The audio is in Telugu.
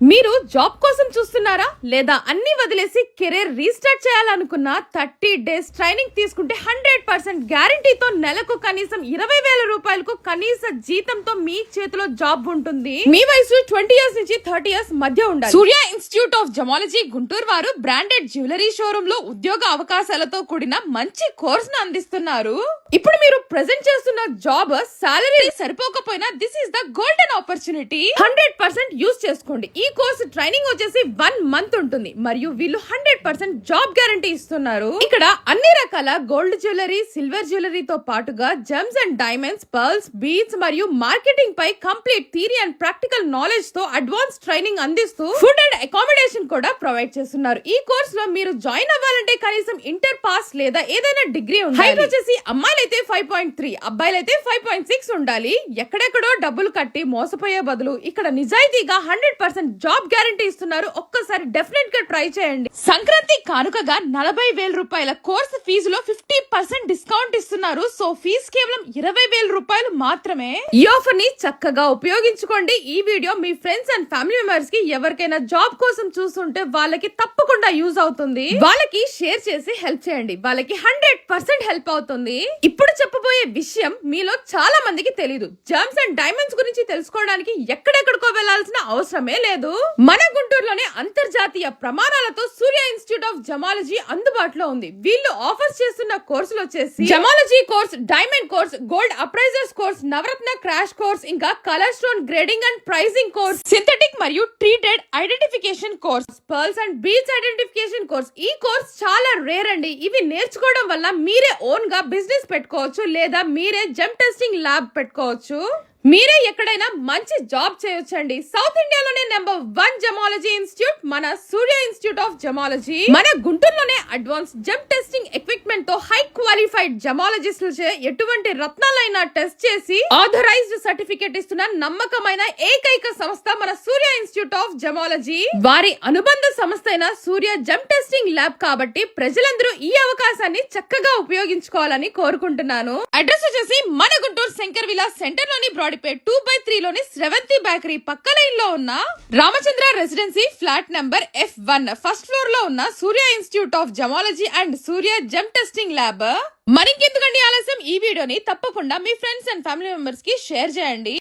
మీరు జాబ్ కోసం చూస్తున్నారా లేదా అన్ని వదిలేసి కెరీర్ రీస్టార్ట్ చేయాలనుకున్న 30 days ట్రైనింగ్ తీసుకుంటే 100% గ్యారంటీతో నెలకు కనీసం 20,000 రూపాయలకు కనీస జీతంతో మీ చేతిలో జాబ్ ఉంటుంది. మీ వయసు 20 years నుంచి 30 years మధ్య ఉండాలి. సూర్య ఇన్స్టిట్యూట్ ఆఫ్ జమాలజీ గుంటూరు వారు బ్రాండెడ్ జ్యువెలరీ షోరూమ్ లో ఉద్యోగ అవకాశాలతో కూడిన మంచి కోర్స్ ను అందిస్తున్నారు. ఇప్పుడు మీరు ప్రెజెంట్ చేస్తున్న జాబ్ సాలరీ సరిపోకపోయినా this is the golden opportunity. 100% use చేసుకోండి. ఈ కోర్స్ ట్రైనింగ్ వచ్చేసి 1 month ఉంటుంది మరియు వీళ్ళు 100% జాబ్ గ్యారంటీ ఇస్తున్నారు. ఇక్కడ అన్ని రకాల గోల్డ్ జ్యువెలరీ, సిల్వర్ జ్యువెలరీతో పాటుగా gems and diamonds, pearls, beads మరియు మార్కెటింగ్ పై complete theory and practical knowledge తో అడ్వాన్స్ ట్రైనింగ్ అందిస్తూ ఫుడ్ అండ్ అకామిడేషన్ కూడా ప్రొవైడ్ చేస్తున్నారు. ఈ కోర్స్ లో మీరు జాయిన్ అవ్వాలంటే కనీసం ఇంటర్ పాస్ లేదా ఏదైనా డిగ్రీ ఉండాలి. హైట్ వచ్చేసి అమ్మాయిలైతే 5.3, అబ్బాయిలైతే 5.6 ఉండాలి. ఎక్కడెక్కడో డబ్బులు కట్టి మోసపోయే బదులు ఇక్కడ నిజాయితీగా 100% జాబ్ గ్యారంటీ ఇస్తున్నారు. ఒక్కసారి డెఫినెట్ గా ట్రై చేయండి. సంక్రాంతి కానుకగా 40,000 రూపాయల కోర్సు ఫీజులో 50% డిస్కౌంట్ ఇస్తున్నారు. సో ఫీజు కేవలం 20,000 రూపాయలు మాత్రమే. ఈ ఆఫర్ ని చక్కగా ఉపయోగించుకోండి. ఈ video me friends and family members కి ఎవరికైనా జాబ్ కోసం చూస్తుంటే వాళ్ళకి తప్పకుండా యూజ్ అవుతుంది. వాళ్ళకి షేర్ చేసి హెల్ప్ చేయండి. వాళ్ళకి 100% హెల్ప్ అవుతుంది. ఇప్పుడు చెప్పబోయే విషయం మీలో చాలా మందికి తెలియదు. జెమ్స్ అండ్ డైమండ్స్ గురించి తెలుసుకోవడానికి ఎక్కడెక్కడికో వెళ్లాల్సిన అవసరమే లేదు. మన గుంటూరులోనే అంతర్జాతీయ ప్రమాణాలతో సూర్య ఇన్స్టిట్యూట్ ఆఫ్ జమాలజీ అందుబాటులో ఉంది. వీళ్ళు ఆఫర్ చేస్తున్న కోర్సులు వచ్చేసి gemology course, diamond course, gold appraisers course, Navaratna crash course, ఇంకా colour stone grading and pricing course, synthetic మరియు treated identification course, pearls and beads identification course. ఈ కోర్స్ చాలా రేర్ అండి. ఇవి నేర్చుకోవడం వల్ల మీరే ఓన్ గా బిజినెస్ పెట్టుకోవచ్చు లేదా మీరే జెమ్ టెస్టింగ్ ల్యాబ్ పెట్టుకోవచ్చు. మీరే ఎక్కడైనా మంచి జాబ్ చేయొచ్చండి. సౌత్ ఇండియాలోనే నెంబర్ 1 జమాలజీ ఇన్స్టిట్యూట్ మన సూర్య ఇన్స్టిట్యూట్ ఆఫ్ జమాలజీ. మన గుంటూరులోనే అడ్వాన్స్ జెమ్ టెస్టింగ్ ఎక్విప్మెంట్ తో హై క్వాలిఫైడ్ జమాలజిస్టులచే ఎటువంటి రత్నాలైనా టెస్ట్ చేసి ఆథరైజ్డ్ సర్టిఫికేట్ ఇస్తున్న నమ్మకమైన ఏకైక సంస్థ మన సూర్య ఇన్స్టిట్యూట్ ఆఫ్ జమాలజీ. వారి అనుబంధ సంస్థ అయిన సూర్య జెమ్ టెస్టింగ్ ల్యాబ్ కాబట్టి ప్రజలందరూ ఈ అవకాశాన్ని చక్కగా ఉపయోగించుకోవాలని కోరుకుంటున్నాను. అడ్రస్ వచ్చేసి మన గుంటూరు శంకర్ విలాస్ సెంటర్ లోని 2/3 లోని శ్రవంతి బేకరీ పక్క లైన్ లో ఉన్న Ramachandra residency flat number F1 first floor లో ఉన్న Surya institute of gemology and Surya gem testing lab. మరింకెందుకండి ఆలస్యం, ఈ వీడియోని తప్పకుండా మీ ఫ్రెండ్స్ అండ్ ఫ్యామిలీ మెంబర్స్ కి షేర్ చేయండి.